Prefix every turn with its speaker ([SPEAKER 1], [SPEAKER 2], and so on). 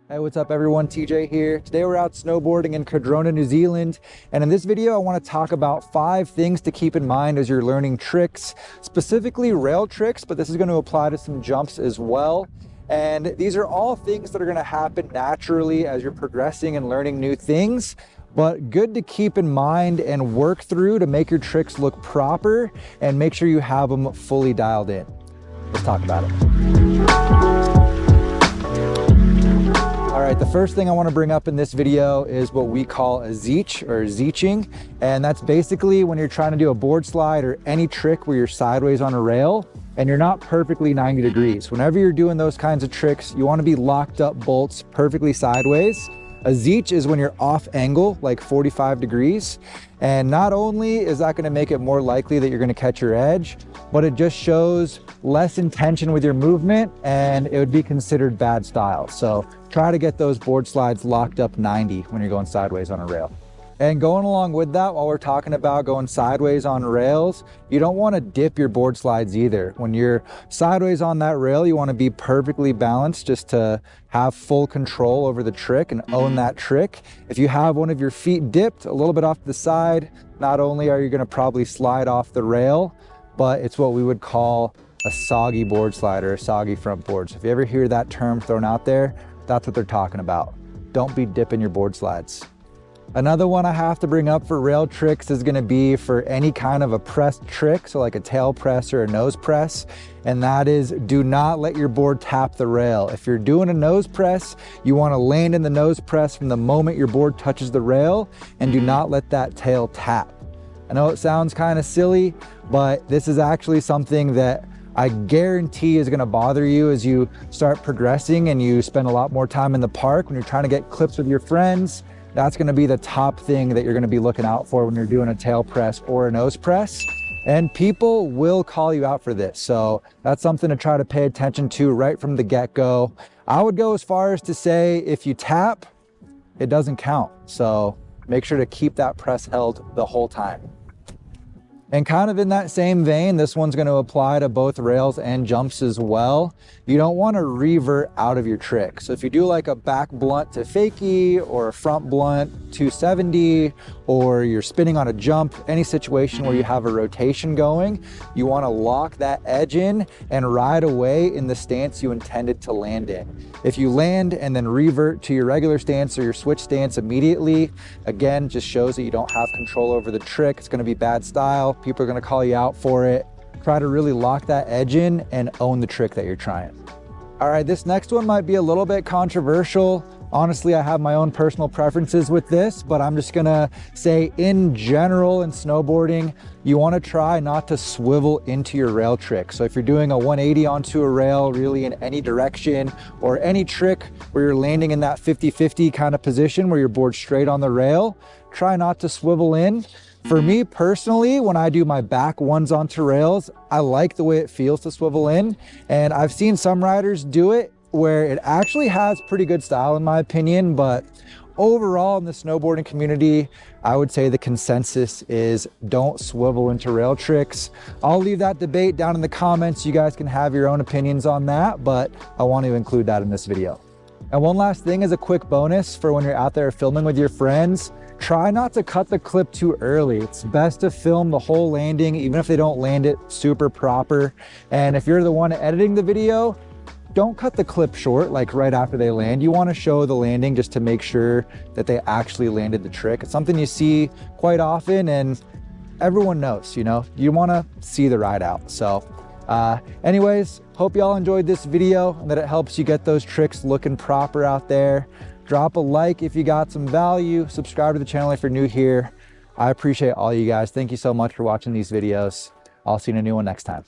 [SPEAKER 1] Hey, what's up everyone? TJ here. Today we're out snowboarding in Cardrona, New Zealand. And in this video, I want to talk about 5 things to keep in mind as you're learning tricks, specifically rail tricks, but this is going to apply to some jumps as well. And these are all things that are going to happen naturally as you're progressing and learning new things, but good to keep in mind and work through to make your tricks look proper and make sure you have them fully dialed in. Let's talk about it. All right, the first thing I want to bring up in this video is what we call a zeach or zeaching. And that's basically when you're trying to do a board slide or any trick where you're sideways on a rail and you're not perfectly 90 degrees. Whenever you're doing those kinds of tricks, you want to be locked up bolts perfectly sideways. A zeach is when you're off angle, like 45 degrees. And not only is that going to make it more likely that you're going to catch your edge, but it just shows less intention with your movement and it would be considered bad style. So try to get those board slides locked up 90 when you're going sideways on a rail. And going along with that, while we're talking about going sideways on rails, you don't want to dip your board slides either. When you're sideways on that rail, you want to be perfectly balanced just to have full control over the trick and own that trick. If you have one of your feet dipped a little bit off to the side, not only are you going to probably slide off the rail, but it's what we would call a soggy board slide or a soggy front board. So if you ever hear that term thrown out there, that's what they're talking about. Don't be dipping your board slides. Another one I have to bring up for rail tricks is going to be for any kind of a pressed trick, so like a tail press or a nose press, and that is do not let your board tap the rail. If you're doing a nose press, you want to land in the nose press from the moment your board touches the rail and do not let that tail tap. I know it sounds kind of silly, but this is actually something that I guarantee is going to bother you as you start progressing and you spend a lot more time in the park when you're trying to get clips with your friends. That's going to be the top thing that you're going to be looking out for when you're doing a tail press or a nose press. And people will call you out for this. So that's something to try to pay attention to right from the get-go. I would go as far as to say, if you tap, it doesn't count. So make sure to keep that press held the whole time. And kind of in that same vein, this one's going to apply to both rails and jumps as well. You don't want to revert out of your trick. So if you do like a back blunt to fakie or a front blunt 270, or you're spinning on a jump, any situation where you have a rotation going, you want to lock that edge in and ride away in the stance you intended to land in. If you land and then revert to your regular stance or your switch stance immediately, again, just shows that you don't have control over the trick. It's going to be bad style. People are going to call you out for it. Try to really lock that edge in and own the trick that you're trying. All right, this next one might be a little bit controversial. Honestly, I have my own personal preferences with this, but I'm just gonna say in general in snowboarding, you wanna try not to swivel into your rail trick. So if you're doing a 180 onto a rail, really in any direction, or any trick where you're landing in that 50-50 kind of position where your board's straight on the rail, try not to swivel in. For me personally, when I do my back ones onto rails, I like the way it feels to swivel in. And I've seen some riders do it where it actually has pretty good style in my opinion, but overall in the snowboarding community, I would say the consensus is don't swivel into rail tricks. I'll leave that debate down in the comments. You guys can have your own opinions on that, but I want to include that in this video. And one last thing is a quick bonus for when you're out there filming with your friends. Try not to cut the clip too early. It's best to film the whole landing, even if they don't land it super proper. And if you're the one editing the video, don't cut the clip short, like right after they land. You want to show the landing just to make sure that they actually landed the trick. It's something you see quite often and everyone knows, you know, you want to see the ride out. So anyways, hope y'all enjoyed this video and that it helps you get those tricks looking proper out there. Drop a like if you got some value. Subscribe to the channel if you're new here. I appreciate all you guys. Thank you so much for watching these videos. I'll see you in a new one next time.